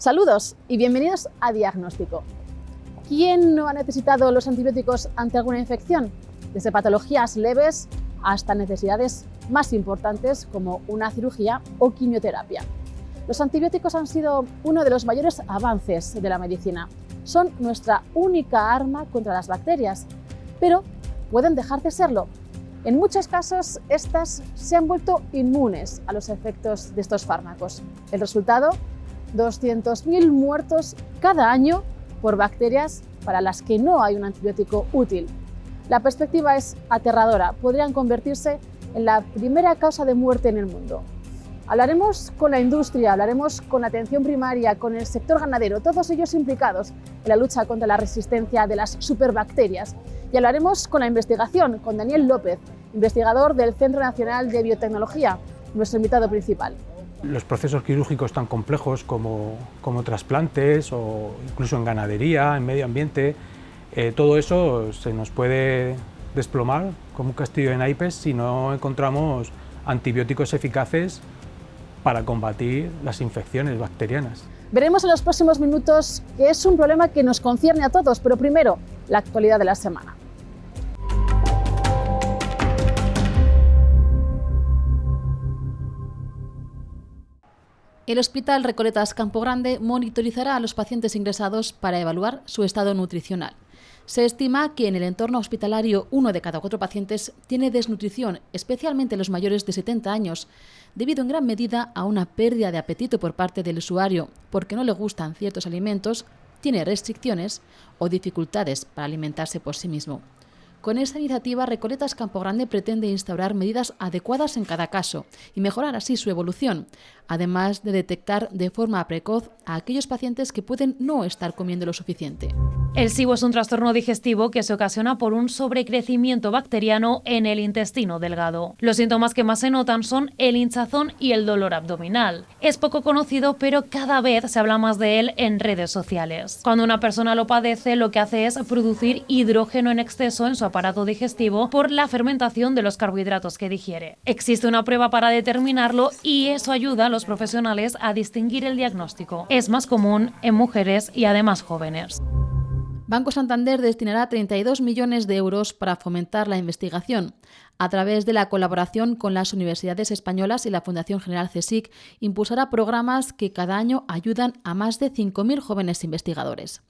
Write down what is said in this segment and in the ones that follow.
Saludos y bienvenidos a Diagnóstico. ¿Quién no ha necesitado los antibióticos ante alguna infección? Desde patologías leves hasta necesidades más importantes como una cirugía o quimioterapia. Los antibióticos han sido uno de los mayores avances de la medicina. Son nuestra única arma contra las bacterias, pero pueden dejar de serlo. En muchos casos, estas se han vuelto inmunes a los efectos de estos fármacos. El resultado: 200.000 muertos cada año por bacterias para las que no hay un antibiótico útil. La perspectiva es aterradora. Podrían convertirse en la primera causa de muerte en el mundo. Hablaremos con la industria, hablaremos con la atención primaria, con el sector ganadero, todos ellos implicados en la lucha contra la resistencia de las superbacterias. Y hablaremos con la investigación, con Daniel López, investigador del Centro Nacional de Biotecnología, nuestro invitado principal. Los procesos quirúrgicos tan complejos como trasplantes o incluso en ganadería, en medio ambiente, todo eso se nos puede desplomar como un castillo de naipes si no encontramos antibióticos eficaces para combatir las infecciones bacterianas. Veremos en los próximos minutos que es un problema que nos concierne a todos, pero primero, la actualidad de la semana. El Hospital Recoletas Campo Grande monitorizará a los pacientes ingresados para evaluar su estado nutricional. Se estima que en el entorno hospitalario 1 de cada 4 pacientes tiene desnutrición, especialmente los mayores de 70 años, debido en gran medida a una pérdida de apetito por parte del usuario, porque no le gustan ciertos alimentos, tiene restricciones o dificultades para alimentarse por sí mismo. Con esta iniciativa, Recoletas Campo Grande pretende instaurar medidas adecuadas en cada caso y mejorar así su evolución, además de detectar de forma precoz a aquellos pacientes que pueden no estar comiendo lo suficiente. El SIBO es un trastorno digestivo que se ocasiona por un sobrecrecimiento bacteriano en el intestino delgado. Los síntomas que más se notan son el hinchazón y el dolor abdominal. Es poco conocido, pero cada vez se habla más de él en redes sociales. Cuando una persona lo padece, lo que hace es producir hidrógeno en exceso en su aparato digestivo por la fermentación de los carbohidratos que digiere. Existe una prueba para determinarlo y eso ayuda a los profesionales a distinguir el diagnóstico. Es más común en mujeres y además jóvenes. Banco Santander destinará 32 millones de euros para fomentar la investigación. A través de la colaboración con las universidades españolas y la Fundación General CSIC, impulsará programas que cada año ayudan a más de 5.000 jóvenes investigadores.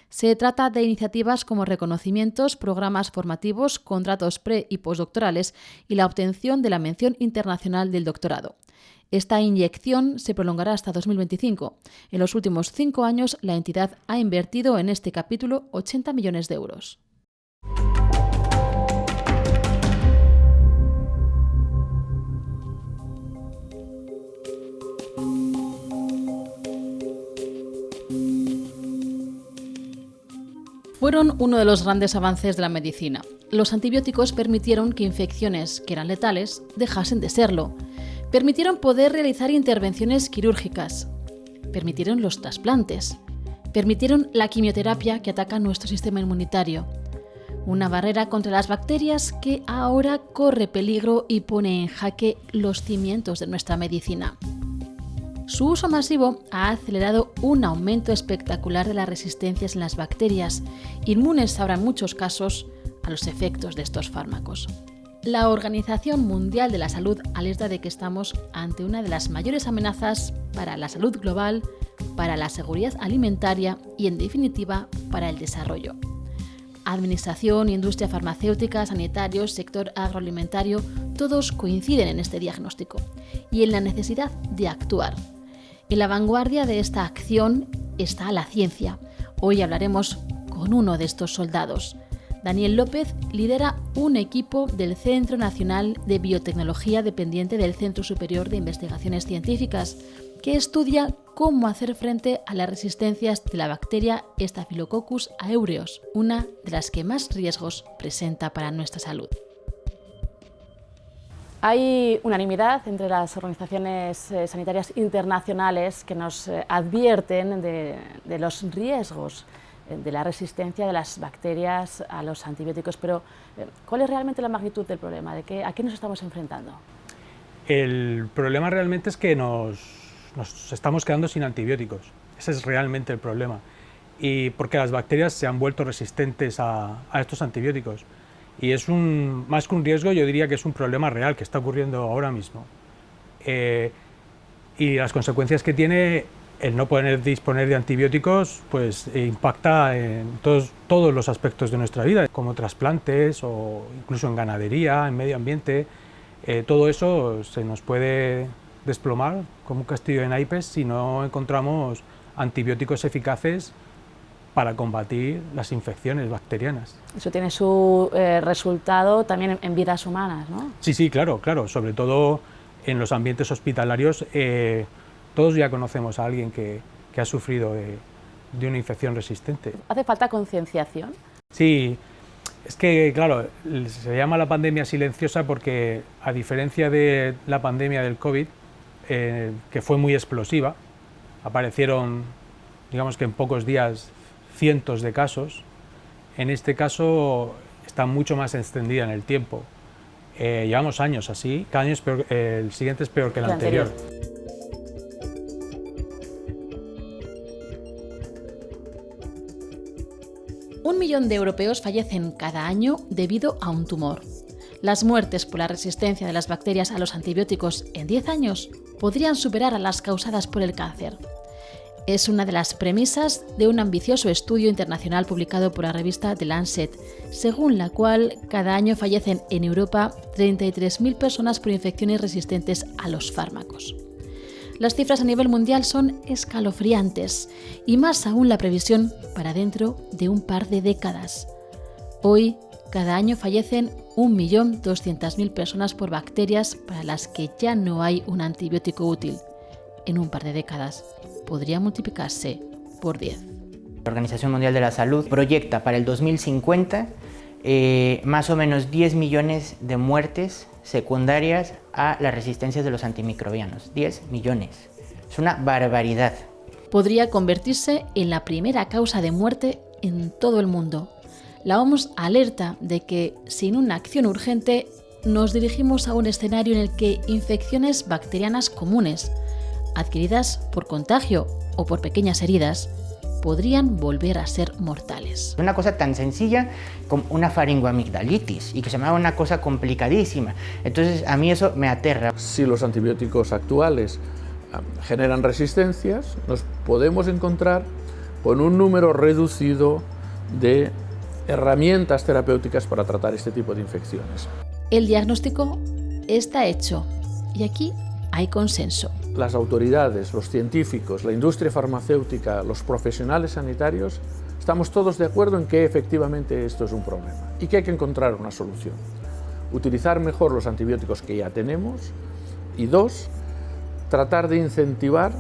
Se trata de iniciativas como reconocimientos, programas formativos, contratos pre- y postdoctorales y la obtención de la mención internacional del doctorado. Esta inyección se prolongará hasta 2025. En los últimos 5 años, la entidad ha invertido en este capítulo 80 millones de euros. Fueron uno de los grandes avances de la medicina. Los antibióticos permitieron que infecciones que eran letales dejasen de serlo. Permitieron poder realizar intervenciones quirúrgicas. Permitieron los trasplantes. Permitieron la quimioterapia que ataca nuestro sistema inmunitario. Una barrera contra las bacterias que ahora corre peligro y pone en jaque los cimientos de nuestra medicina. Su uso masivo ha acelerado un aumento espectacular de las resistencias en las bacterias, inmunes ahora en muchos casos a los efectos de estos fármacos. La Organización Mundial de la Salud alerta de que estamos ante una de las mayores amenazas para la salud global, para la seguridad alimentaria y, en definitiva, para el desarrollo. Administración, industria farmacéutica, sanitarios, sector agroalimentario, todos coinciden en este diagnóstico y en la necesidad de actuar. En la vanguardia de esta acción está la ciencia. Hoy hablaremos con uno de estos soldados. Daniel López lidera un equipo del Centro Nacional de Biotecnología dependiente del Centro Superior de Investigaciones Científicas, que estudia cómo hacer frente a las resistencias de la bacteria Staphylococcus aureus, una de las que más riesgos presenta para nuestra salud. Hay unanimidad entre las organizaciones sanitarias internacionales que nos advierten de los riesgos de la resistencia de las bacterias a los antibióticos, pero ¿cuál es realmente la magnitud del problema? ¿A qué nos estamos enfrentando? El problema realmente es que nos estamos quedando sin antibióticos. Ese es realmente el problema. Y porque las bacterias se han vuelto resistentes a estos antibióticos. Y es más que un riesgo, yo diría que es un problema real que está ocurriendo ahora mismo. Y las consecuencias que tiene el no poder disponer de antibióticos, pues impacta en todos los aspectos de nuestra vida, como trasplantes o incluso en ganadería, en medio ambiente. Todo eso se nos puede desplomar como un castillo de naipes si no encontramos antibióticos eficaces para combatir las infecciones bacterianas. Eso tiene su resultado también en vidas humanas, ¿no? Sí, claro, sobre todo en los ambientes hospitalarios. Todos ya conocemos a alguien que ha sufrido de una infección resistente. ¿Hace falta concienciación? Sí, es que, claro, se llama la pandemia silenciosa porque, a diferencia de la pandemia del COVID, que fue muy explosiva, aparecieron, digamos que en pocos días, cientos de casos. En este caso está mucho más extendida en el tiempo. Llevamos años así, cada año es peor, el siguiente es peor que el anterior. 1 millón de europeos fallecen cada año debido a un tumor. Las muertes por la resistencia de las bacterias a los antibióticos en 10 años podrían superar a las causadas por el cáncer. Es una de las premisas de un ambicioso estudio internacional publicado por la revista The Lancet, según la cual cada año fallecen en Europa 33.000 personas por infecciones resistentes a los fármacos. Las cifras a nivel mundial son escalofriantes, y más aún la previsión para dentro de un par de décadas. Hoy, cada año fallecen 1.200.000 personas por bacterias para las que ya no hay un antibiótico útil. En un par de décadas podría multiplicarse por 10. La Organización Mundial de la Salud proyecta para el 2050 más o menos 10 millones de muertes secundarias a las resistencias de los antimicrobianos. 10 millones. Es una barbaridad. Podría convertirse en la primera causa de muerte en todo el mundo. La OMS alerta de que, sin una acción urgente, nos dirigimos a un escenario en el que infecciones bacterianas comunes, adquiridas por contagio o por pequeñas heridas, podrían volver a ser mortales. Una cosa tan sencilla como una faringoamigdalitis y que se me haga una cosa complicadísima. Entonces a mí eso me aterra. Si los antibióticos actuales generan resistencias, nos podemos encontrar con un número reducido de herramientas terapéuticas para tratar este tipo de infecciones. El diagnóstico está hecho y aquí hay consenso. Las autoridades, los científicos, la industria farmacéutica, los profesionales sanitarios, estamos todos de acuerdo en que efectivamente esto es un problema y que hay que encontrar una solución. Utilizar mejor los antibióticos que ya tenemos y 2, tratar de incentivar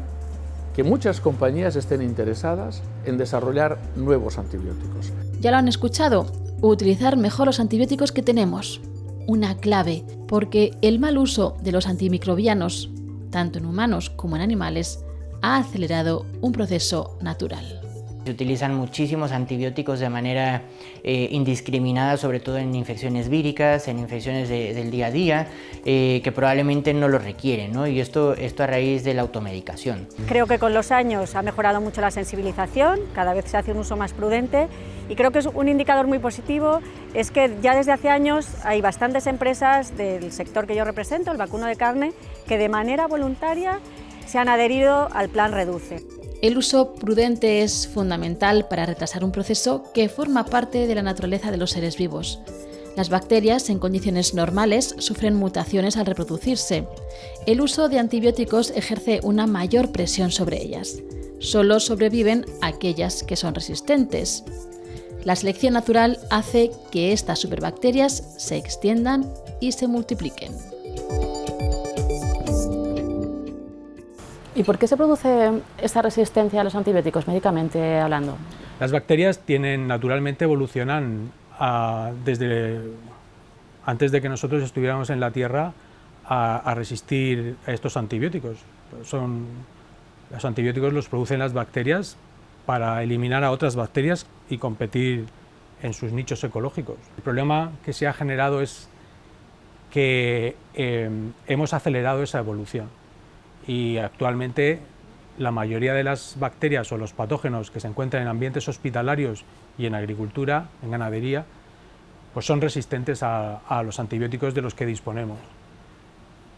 que muchas compañías estén interesadas en desarrollar nuevos antibióticos. Ya lo han escuchado, utilizar mejor los antibióticos que tenemos. Una clave, porque el mal uso de los antimicrobianos, tanto en humanos como en animales, ha acelerado un proceso natural. Se utilizan muchísimos antibióticos de manera indiscriminada, sobre todo en infecciones víricas, en infecciones del día a día, que probablemente no lo requieren, ¿no? Y esto a raíz de la automedicación. Creo que con los años ha mejorado mucho la sensibilización, cada vez se hace un uso más prudente, y creo que es un indicador muy positivo, es que ya desde hace años hay bastantes empresas del sector que yo represento, el vacuno de carne, que de manera voluntaria se han adherido al plan Reduce. El uso prudente es fundamental para retrasar un proceso que forma parte de la naturaleza de los seres vivos. Las bacterias, en condiciones normales, sufren mutaciones al reproducirse. El uso de antibióticos ejerce una mayor presión sobre ellas. Solo sobreviven aquellas que son resistentes. La selección natural hace que estas superbacterias se extiendan y se multipliquen. ¿Y por qué se produce esta resistencia a los antibióticos, médicamente hablando? Las bacterias naturalmente evolucionan desde antes de que nosotros estuviéramos en la Tierra a resistir a estos antibióticos. Los antibióticos los producen las bacterias para eliminar a otras bacterias y competir en sus nichos ecológicos. El problema que se ha generado es que hemos acelerado esa evolución y actualmente la mayoría de las bacterias o los patógenos que se encuentran en ambientes hospitalarios y en agricultura, en ganadería, pues son resistentes a los antibióticos de los que disponemos.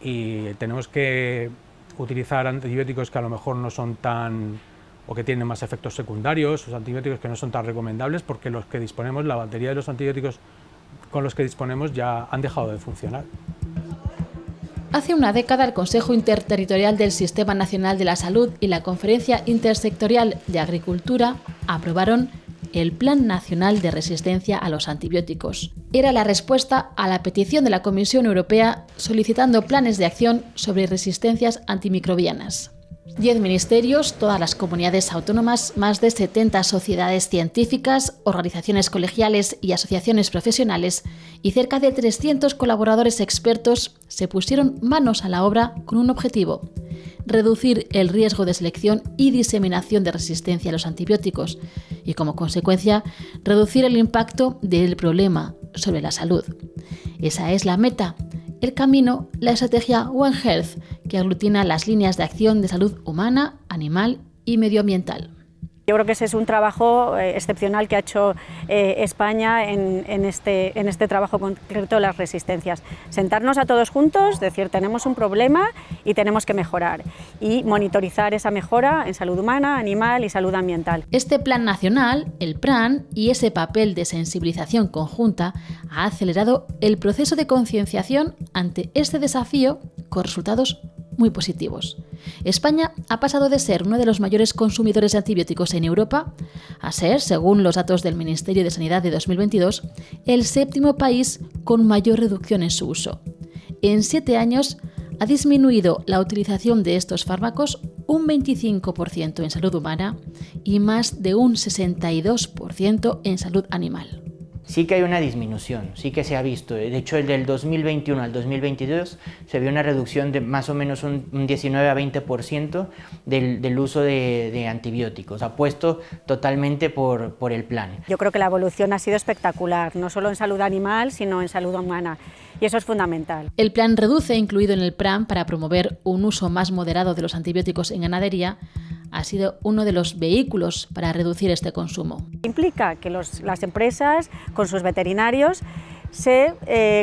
Y tenemos que utilizar antibióticos que a lo mejor no son tan, o que tienen más efectos secundarios, o antibióticos que no son tan recomendables, porque los que disponemos, la batería de los antibióticos con los que disponemos ya han dejado de funcionar. Hace una década, el Consejo Interterritorial del Sistema Nacional de la Salud y la Conferencia Intersectorial de Agricultura aprobaron el Plan Nacional de Resistencia a los Antibióticos. Era la respuesta a la petición de la Comisión Europea solicitando planes de acción sobre resistencias antimicrobianas. 10 ministerios, todas las comunidades autónomas, más de 70 sociedades científicas, organizaciones colegiales y asociaciones profesionales y cerca de 300 colaboradores expertos se pusieron manos a la obra con un objetivo: reducir el riesgo de selección y diseminación de resistencia a los antibióticos y, como consecuencia, reducir el impacto del problema sobre la salud. Esa es la meta, el camino, la estrategia One Health, que aglutina las líneas de acción de salud humana, animal y medioambiental. Yo creo que ese es un trabajo excepcional que ha hecho España en este trabajo concreto de las resistencias. Sentarnos a todos juntos, decir tenemos un problema y tenemos que mejorar, y monitorizar esa mejora en salud humana, animal y salud ambiental. Este plan nacional, el PRAN, y ese papel de sensibilización conjunta ha acelerado el proceso de concienciación ante este desafío con resultados muy positivos. España ha pasado de ser uno de los mayores consumidores de antibióticos en Europa a ser, según los datos del Ministerio de Sanidad de 2022, el 7º país con mayor reducción en su uso. En 7 años ha disminuido la utilización de estos fármacos un 25% en salud humana y más de un 62% en salud animal. Sí que hay una disminución, sí que se ha visto. De hecho, del 2021 al 2022 se vio una reducción de más o menos un 19 a 20% del uso de antibióticos, apuesto totalmente por el plan. Yo creo que la evolución ha sido espectacular, no solo en salud animal, sino en salud humana, y eso es fundamental. El plan Reduce, incluido en el PRAN para promover un uso más moderado de los antibióticos en ganadería, ha sido uno de los vehículos para reducir este consumo. Implica que las empresas, con sus veterinarios, se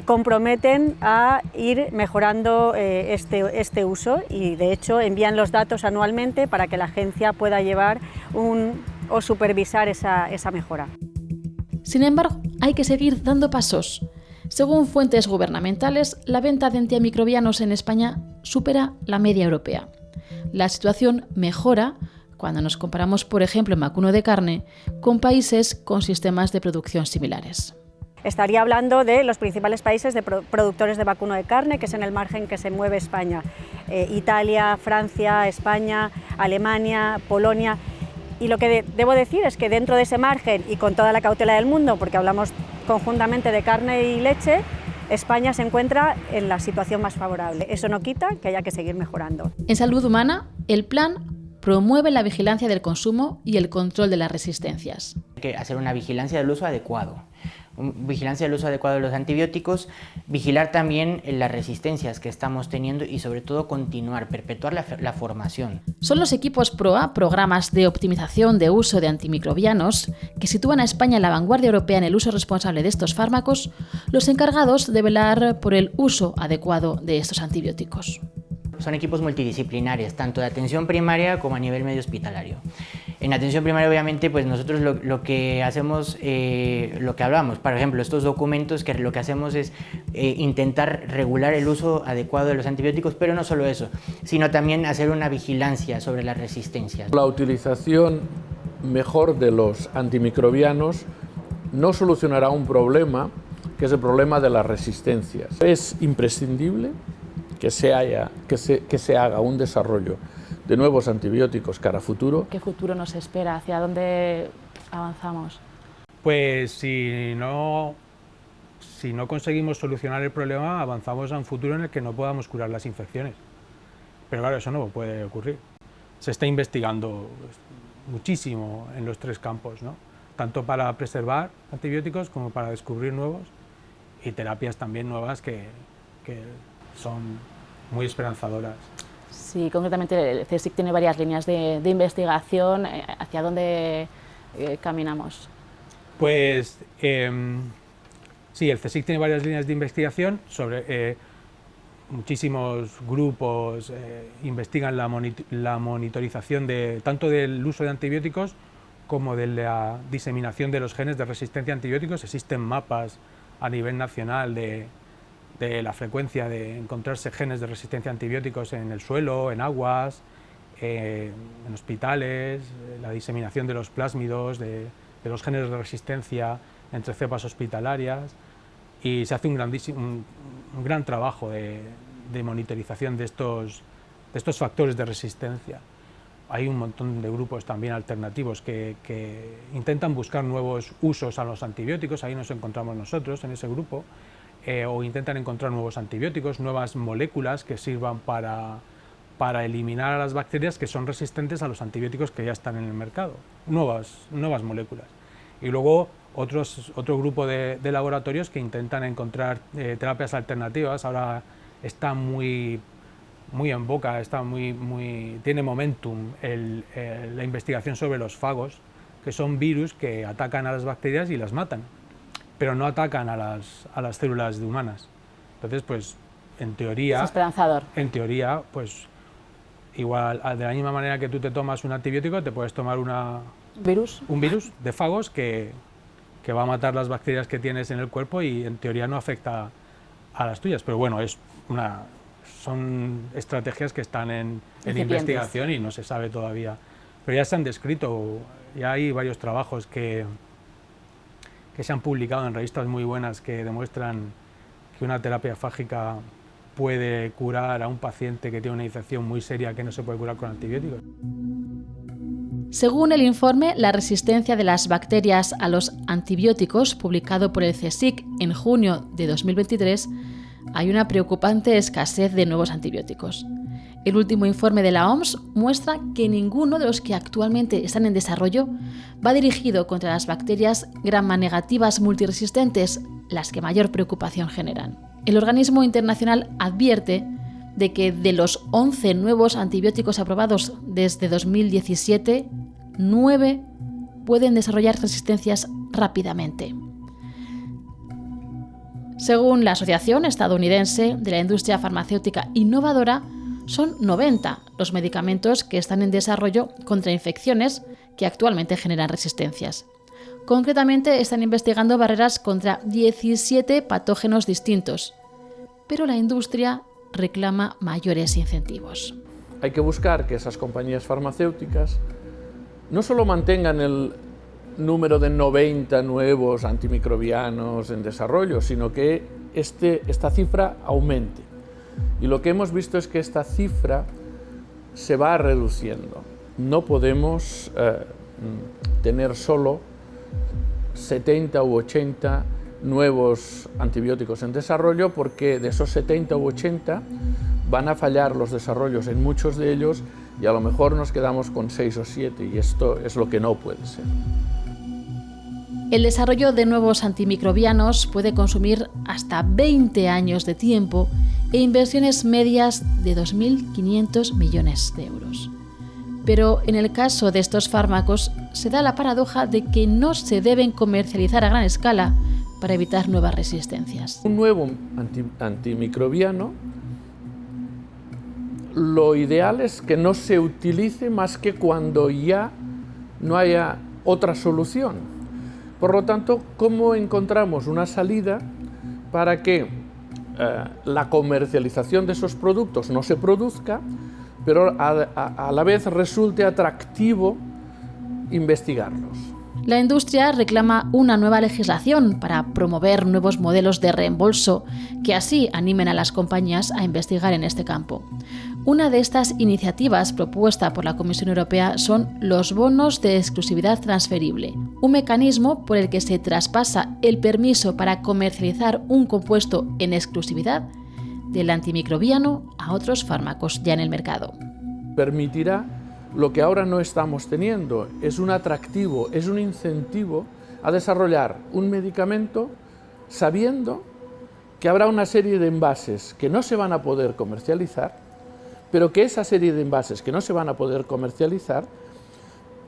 comprometen a ir mejorando este uso y, de hecho, envían los datos anualmente para que la agencia pueda llevar o supervisar esa mejora. Sin embargo, hay que seguir dando pasos. Según fuentes gubernamentales, la venta de antimicrobianos en España supera la media europea. La situación mejora cuando nos comparamos, por ejemplo, en vacuno de carne, con países con sistemas de producción similares. Estaría hablando de los principales países de productores de vacuno de carne, que es en el margen que se mueve España. Italia, Francia, España, Alemania, Polonia. Y lo que debo decir es que dentro de ese margen, y con toda la cautela del mundo, porque hablamos conjuntamente de carne y leche, España se encuentra en la situación más favorable. Eso no quita que haya que seguir mejorando. En salud humana, el plan promueve la vigilancia del consumo y el control de las resistencias. Hay que hacer una vigilancia del uso adecuado. Vigilancia del uso adecuado de los antibióticos, vigilar también las resistencias que estamos teniendo y, sobre todo, continuar, perpetuar la formación. Son los equipos PROA, programas de optimización de uso de antimicrobianos, que sitúan a España en la vanguardia europea en el uso responsable de estos fármacos, los encargados de velar por el uso adecuado de estos antibióticos. Son equipos multidisciplinares, tanto de atención primaria como a nivel medio hospitalario. En atención primaria, obviamente, pues nosotros lo que hacemos, lo que hablamos, por ejemplo, estos documentos, que lo que hacemos es intentar regular el uso adecuado de los antibióticos, pero no solo eso, sino también hacer una vigilancia sobre las resistencias. La utilización mejor de los antimicrobianos no solucionará un problema, que es el problema de las resistencias. Es imprescindible que se haga un desarrollo de nuevos antibióticos cara a futuro. ¿Qué futuro nos espera? ¿Hacia dónde avanzamos? Pues si no conseguimos solucionar el problema, avanzamos a un futuro en el que no podamos curar las infecciones. Pero claro, eso no puede ocurrir. Se está investigando muchísimo en los 3 campos, ¿no? Tanto para preservar antibióticos como para descubrir nuevos, y terapias también nuevas que son muy esperanzadoras. Sí, concretamente el CSIC tiene varias líneas de investigación. ¿Hacia dónde caminamos? Pues sí, el CSIC tiene varias líneas de investigación sobre muchísimos grupos investigan la monitorización tanto del uso de antibióticos como de la diseminación de los genes de resistencia a antibióticos. Existen mapas a nivel nacional de la frecuencia de encontrarse genes de resistencia a antibióticos en el suelo, en aguas, en hospitales, la diseminación de los plásmidos, de los genes de resistencia entre cepas hospitalarias, y se hace un gran trabajo de monitorización de estos factores de resistencia. Hay un montón de grupos también alternativos que intentan buscar nuevos usos a los antibióticos. Ahí nos encontramos nosotros en ese grupo, o intentan encontrar nuevos antibióticos, nuevas moléculas que sirvan para eliminar a las bacterias que son resistentes a los antibióticos que ya están en el mercado, nuevas moléculas. Y luego otro grupo de laboratorios que intentan encontrar terapias alternativas. Ahora está muy en boca, tiene momentum la investigación sobre los fagos, que son virus que atacan a las bacterias y las matan, pero no atacan a las células humanas. Entonces, pues, en teoría... Es esperanzador. En teoría, pues, igual, de la misma manera que tú te tomas un antibiótico, te puedes tomar un virus de fagos que va a matar las bacterias que tienes en el cuerpo y en teoría no afecta a las tuyas. Pero bueno, son estrategias que están en investigación y no se sabe todavía. Pero ya se han descrito, ya hay varios trabajos que se han publicado en revistas muy buenas que demuestran que una terapia fágica puede curar a un paciente que tiene una infección muy seria que no se puede curar con antibióticos. Según el informe La resistencia de las bacterias a los antibióticos, publicado por el CSIC en junio de 2023, hay una preocupante escasez de nuevos antibióticos. El último informe de la OMS muestra que ninguno de los que actualmente están en desarrollo va dirigido contra las bacterias Gram-negativas multiresistentes, las que mayor preocupación generan. El organismo internacional advierte de que de los 11 nuevos antibióticos aprobados desde 2017, 9 pueden desarrollar resistencias rápidamente. Según la Asociación Estadounidense de la Industria Farmacéutica Innovadora, son 90 los medicamentos que están en desarrollo contra infecciones que actualmente generan resistencias. Concretamente, están investigando barreras contra 17 patógenos distintos, pero la industria reclama mayores incentivos. Hay que buscar que esas compañías farmacéuticas no solo mantengan el número de 90 nuevos antimicrobianos en desarrollo, sino que esta cifra aumente. Y lo que hemos visto es que esta cifra se va reduciendo. No podemos tener solo 70 u 80 nuevos antibióticos en desarrollo, porque de esos 70 u 80 van a fallar los desarrollos en muchos de ellos y a lo mejor nos quedamos con 6 o 7, y esto es lo que no puede ser. El desarrollo de nuevos antimicrobianos puede consumir hasta 20 años de tiempo e inversiones medias de 2.500 millones de euros. Pero en el caso de estos fármacos se da la paradoja de que no se deben comercializar a gran escala para evitar nuevas resistencias. Un nuevo antimicrobiano, lo ideal es que no se utilice más que cuando ya no haya otra solución. Por lo tanto, ¿cómo encontramos una salida para que la comercialización de esos productos no se produzca, pero a la vez resulte atractivo investigarlos? La industria reclama una nueva legislación para promover nuevos modelos de reembolso que así animen a las compañías a investigar en este campo. Una de estas iniciativas propuesta por la Comisión Europea son los bonos de exclusividad transferible, un mecanismo por el que se traspasa el permiso para comercializar un compuesto en exclusividad del antimicrobiano a otros fármacos ya en el mercado. Permitirá lo que ahora no estamos teniendo, es un atractivo, es un incentivo a desarrollar un medicamento sabiendo que habrá una serie de envases que no se van a poder comercializar, pero que esa serie de envases que no se van a poder comercializar,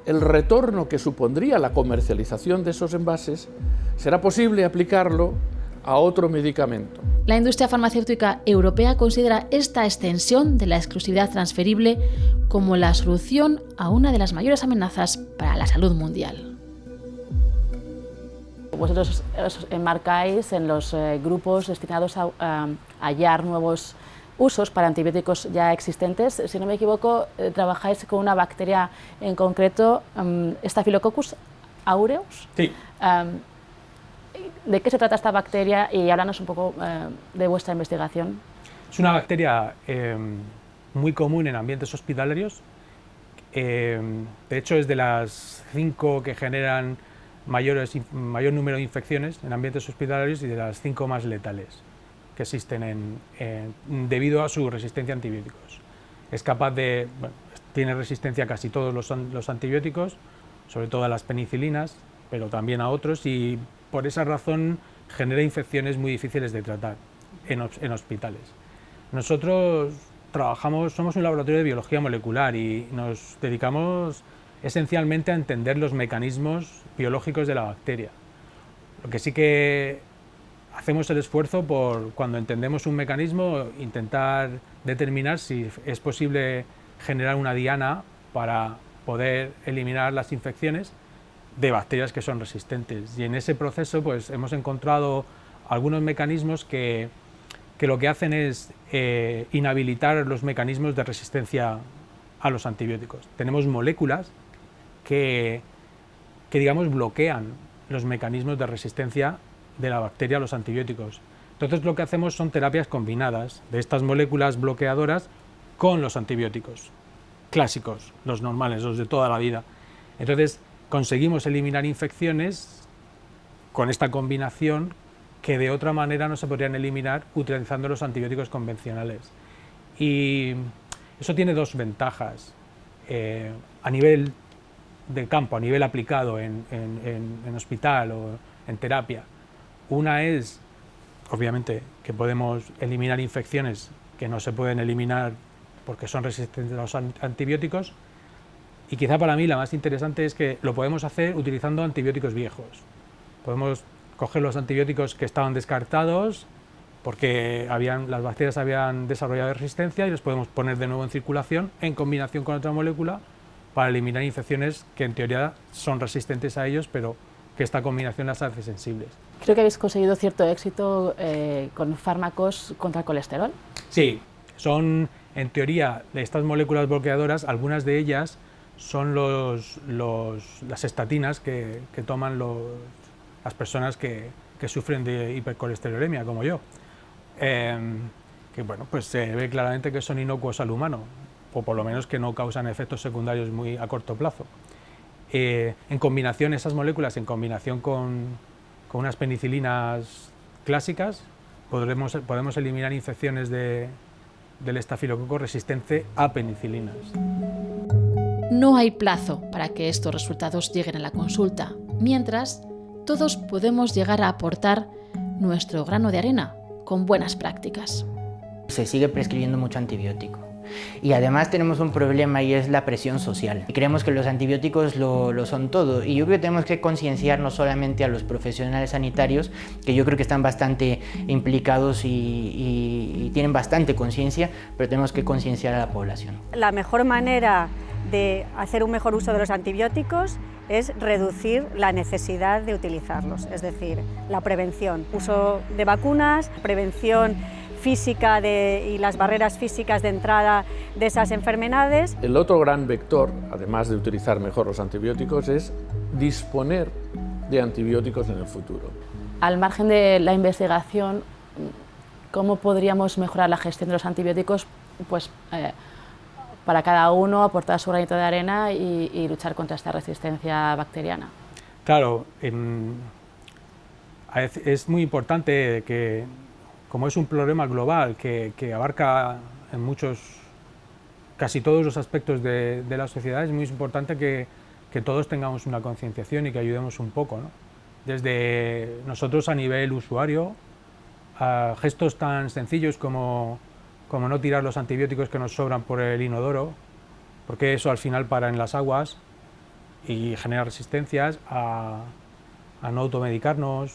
el retorno que supondría la comercialización de esos envases, será posible aplicarlo a otro medicamento. La industria farmacéutica europea considera esta extensión de la exclusividad transferible como la solución a una de las mayores amenazas para la salud mundial. Vosotros os enmarcáis en los grupos destinados a hallar nuevos usos para antibióticos ya existentes. Si no me equivoco, trabajáis con una bacteria en concreto, Staphylococcus aureus. Sí. ¿De qué se trata esta bacteria? Y háblanos un poco de vuestra investigación. Es una bacteria muy común en ambientes hospitalarios. De hecho, es de las 5 que generan mayor número de infecciones en ambientes hospitalarios y de las 5 más letales que existen debido a su resistencia a antibióticos. Es capaz de, tiene resistencia a casi todos los antibióticos, sobre todo a las penicilinas, pero también a otros, y por esa razón genera infecciones muy difíciles de tratar en hospitales. Nosotros somos un laboratorio de biología molecular y nos dedicamos esencialmente a entender los mecanismos biológicos de la bacteria. Lo que sí que hacemos el esfuerzo por, cuando entendemos un mecanismo, intentar determinar si es posible generar una diana para poder eliminar las infecciones de bacterias que son resistentes. Y en ese proceso pues, hemos encontrado algunos mecanismos que lo que hacen es inhabilitar los mecanismos de resistencia a los antibióticos. Tenemos moléculas que digamos, bloquean los mecanismos de resistencia de la bacteria a los antibióticos. Entonces lo que hacemos son terapias combinadas de estas moléculas bloqueadoras con los antibióticos clásicos, los normales, los de toda la vida. Entonces conseguimos eliminar infecciones con esta combinación que de otra manera no se podrían eliminar utilizando los antibióticos convencionales. Y eso tiene dos ventajas a nivel de campo, a nivel aplicado en hospital o en terapia. Una es, obviamente, que podemos eliminar infecciones que no se pueden eliminar porque son resistentes a los antibióticos, y quizá para mí la más interesante es que lo podemos hacer utilizando antibióticos viejos. Podemos coger los antibióticos que estaban descartados porque las bacterias habían desarrollado resistencia y los podemos poner de nuevo en circulación en combinación con otra molécula para eliminar infecciones que en teoría son resistentes a ellos, pero que esta combinación las hace sensibles. Creo que habéis conseguido cierto éxito con fármacos contra el colesterol. Sí, son en teoría de estas moléculas bloqueadoras, algunas de ellas son las estatinas que toman las personas que sufren de hipercolesterolemia, como yo. Que bueno, pues se ve claramente que son inocuos al humano, o por lo menos que no causan efectos secundarios muy a corto plazo. En combinación, esas moléculas, en combinación con unas penicilinas clásicas, podemos eliminar infecciones del estafilococo resistente a penicilinas. No hay plazo para que estos resultados lleguen a la consulta, mientras todos podemos llegar a aportar nuestro grano de arena con buenas prácticas. Se sigue prescribiendo mucho antibiótico. Y además tenemos un problema y es la presión social. Creemos que los antibióticos lo son todo, y yo creo que tenemos que concienciar no solamente a los profesionales sanitarios, que yo creo que están bastante implicados y tienen bastante conciencia, pero tenemos que concienciar a la población. La mejor manera de hacer un mejor uso de los antibióticos es reducir la necesidad de utilizarlos, es decir, la prevención, uso de vacunas, prevención física y las barreras físicas de entrada de esas enfermedades. El otro gran vector, además de utilizar mejor los antibióticos, es disponer de antibióticos en el futuro. Al margen de la investigación, ¿cómo podríamos mejorar la gestión de los antibióticos? Pues para cada uno aportar su granito de arena y luchar contra esta resistencia bacteriana. Claro, es muy importante que, como es un problema global que abarca en casi todos los aspectos de la sociedad, es muy importante que todos tengamos una concienciación y que ayudemos un poco, ¿no? Desde nosotros a nivel usuario, a gestos tan sencillos como como no tirar los antibióticos que nos sobran por el inodoro, porque eso al final para en las aguas y genera resistencias, a no automedicarnos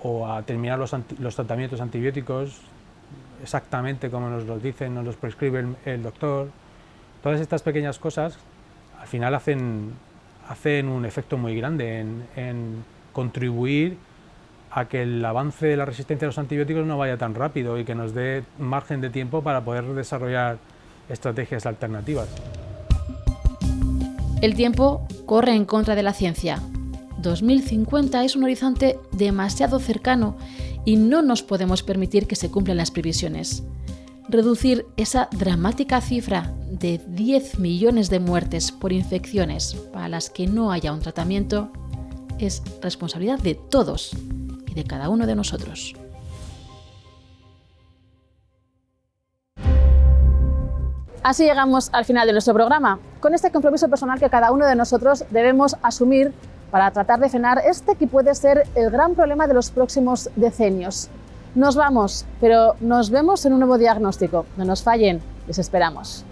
o a terminar los tratamientos antibióticos exactamente como nos los dicen, nos los prescribe el doctor. Todas estas pequeñas cosas al final hacen un efecto muy grande en contribuir a que el avance de la resistencia a los antibióticos no vaya tan rápido y que nos dé margen de tiempo para poder desarrollar estrategias alternativas. El tiempo corre en contra de la ciencia. 2050 es un horizonte demasiado cercano y no nos podemos permitir que se cumplan las previsiones. Reducir esa dramática cifra de 10 millones de muertes por infecciones para las que no haya un tratamiento es responsabilidad de todos y de cada uno de nosotros. Así llegamos al final de nuestro programa, con este compromiso personal que cada uno de nosotros debemos asumir para tratar de frenar este que puede ser el gran problema de los próximos decenios. Nos vamos, pero nos vemos en un nuevo diagnóstico. No nos fallen, les esperamos.